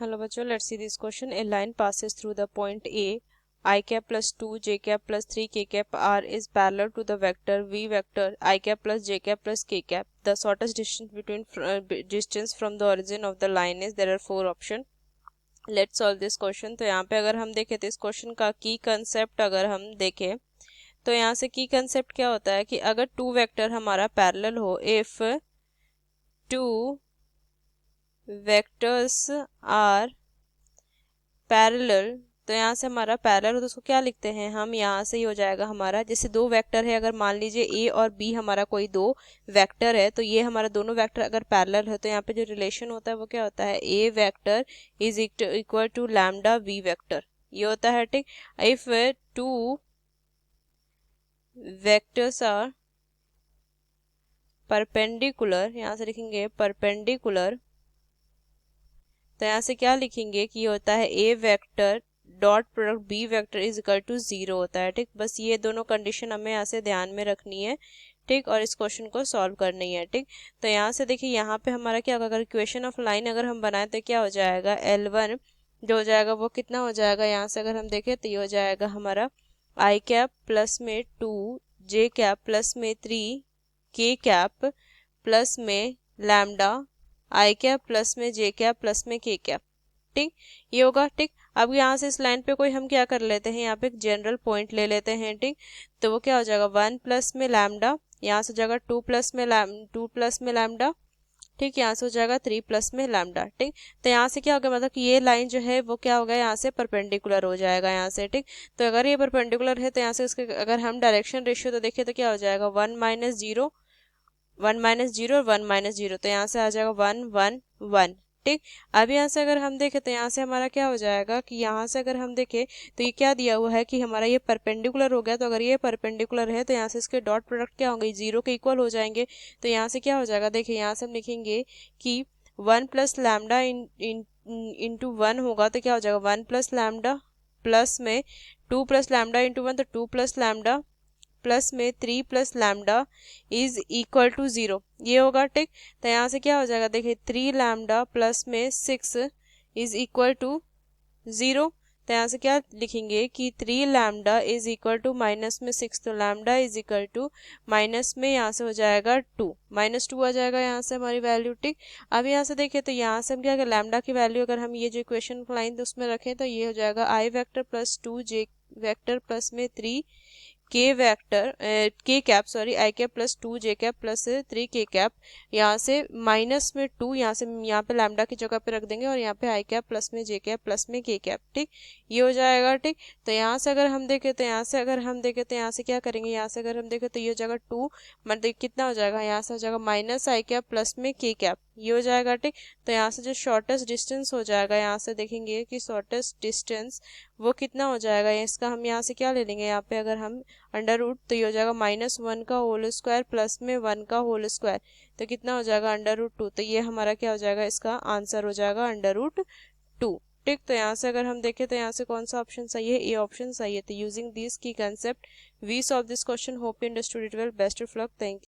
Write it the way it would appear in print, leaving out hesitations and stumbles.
Hello बच्चों, let's see this question. A line passes through the point A. I cap plus 2 j cap plus 3 k cap r is parallel to the vector v vector I cap plus j cap plus k cap. The shortest distance from the origin of the line is, there are 4 options. Let's solve this question. तो यहाँ पे अगर हम देखें तो इस question का की कंसेप्ट अगर हम देखें तो यहाँ से की कंसेप्ट क्या होता है कि अगर टू वेक्टर हमारा पैरेलल हो, if two vectors are parallel, तो यहाँ से हमारा पैरेलल हो तो उसको क्या लिखते हैं हम, यहाँ से ही हो जाएगा हमारा, जैसे दो वेक्टर है, अगर मान लीजिए ए और बी हमारा कोई दो वेक्टर है, तो ये हमारा दोनों वेक्टर अगर पैरेलल है तो यहाँ पे जो रिलेशन होता है वो क्या होता है, A vector is equal to lambda V vector, ये होता है। ठीक, if two vectors are perpendicular, यहाँ से लिखेंगे परपेंडिकुलर, तो यहाँ से क्या लिखेंगे कि होता है A vector dot product B vector is equal to 0 होता है। ठीक, बस ये दोनों कंडीशन हमें यहाँ से ध्यान में रखनी है। ठीक, और इस क्वेश्चन को सॉल्व करनी है। ठीक, तो यहाँ से देखिए यहाँ पे हमारा क्या होगा, अगर इक्वेशन ऑफ लाइन अगर हम बनाए तो क्या हो जाएगा, L1 जो हो जाएगा वो कितना हो जाएगा, यहाँ से अगर हम देखें तो ये हो जाएगा हमारा आई कैप प्लस में 2 जे कैप प्लस में 3 के कैप प्लस में लैम्डा आई कैप प्लस में जे कैप प्लस में के कैप। ठीक, ये होगा। ठीक, अब यहाँ से इस लाइन पे कोई हम क्या कर लेते हैं, यहाँ पे एक जनरल पॉइंट ले लेते हैं। ठीक, तो वो क्या हो जाएगा 1 प्लस में लैम्डा, यहाँ से हो जाएगा 2 प्लस में लैम्डा। ठीक, यहाँ से हो जाएगा 3 प्लस में लैम्डा। ठीक, तो यहाँ से क्या होगा, मतलब कि ये लाइन जो है वो क्या होगा, यहाँ से परपेंडिकुलर हो जाएगा यहाँ से। ठीक, तो अगर ये परपेंडिकुलर है तो यहाँ से इसके अगर हम डायरेक्शन रेशियो तो देखें तो क्या हो जाएगा 1 माइनस जीरो 1 माइनस जीरो, तो यहाँ से आ जाएगा 1 1 1। ठीक, अब यहाँ से अगर हम देखें तो यहाँ से हमारा क्या हो जाएगा कि यहाँ से अगर हम देखें तो ये क्या दिया हुआ है कि हमारा ये परपेंडिकुलर हो गया, तो अगर ये परपेंडिकुलर है तो यहाँ से इसके डॉट प्रोडक्ट क्या होंगे, 0 के इक्वल हो जाएंगे। तो यहाँ से क्या हो जाएगा, देखिए यहाँ से हम लिखेंगे कि 1 प्लस लैम्डा इंटू 1 होगा, तो क्या हो जाएगा 1 प्लस लैम्डा प्लस में 2 प्लस लैम्डा इंटू 1, तो 2 प्लस लैम्डा प्लस में 3 plus lambda is equal to 0, ये होगा। ठीक, तो यहाँ से क्या हो जाएगा, देखिए 3 लैम्डा प्लस में 6 इज इक्वल टू 0, तो यहाँ से क्या लिखेंगे कि 3 lambda is equal to minus में 6, तो lambda is equal to minus में यहाँ से हो जाएगा 2 -2 आ जाएगा यहाँ से हमारी वैल्यू। ठीक, अब यहाँ से देखिए तो यहाँ से हम क्या, लैम्डा की वैल्यू अगर हम ये जो इक्वेशन लाइन उसमें रखें तो ये हो जाएगा आई वेक्टर प्लस 2 जे वेक्टर प्लस में 3 के वेक्टर के cap sorry I cap plus 2 J cap plus 3 के कैप, यहाँ से माइनस में 2, यहाँ से यहाँ पे लैम्डा की जगह पे रख देंगे और यहाँ पे आई कैप प्लस में जे कैप प्लस में के कैप। ठीक, ये हो जाएगा। ठीक, तो यहाँ से अगर हम देखें तो यहाँ से अगर हम देखें तो यहाँ से क्या करेंगे, यहाँ से अगर हम देखें तो ये हो जाएगा 2, मतलब कितना हो जाएगा, यहाँ से हो जाएगा माइनस आई कैप प्लस में के कैप, ये हो जाएगा। ठीक, तो यहाँ से जो शॉर्टेस्ट डिस्टेंस हो जाएगा, यहाँ से देखेंगे कि शॉर्टेस्ट डिस्टेंस वो कितना हो जाएगा, इसका हम यहाँ से क्या ले लेंगे, यहाँ पे अगर हम अंडर रूट तो ये हो जाएगा -1 का होल स्क्वायर प्लस में 1 का होल स्क्वायर, तो कितना हो जाएगा √2, तो ये हमारा क्या हो जाएगा, इसका आंसर हो जाएगा √2। ठीक, तो यहाँ से अगर हम देखें तो यहाँ से कौन सा ऑप्शन सही है, ए ऑप्शन सही है। तो using this key concept we solve this question, hope you understood it well, best of luck, thank you.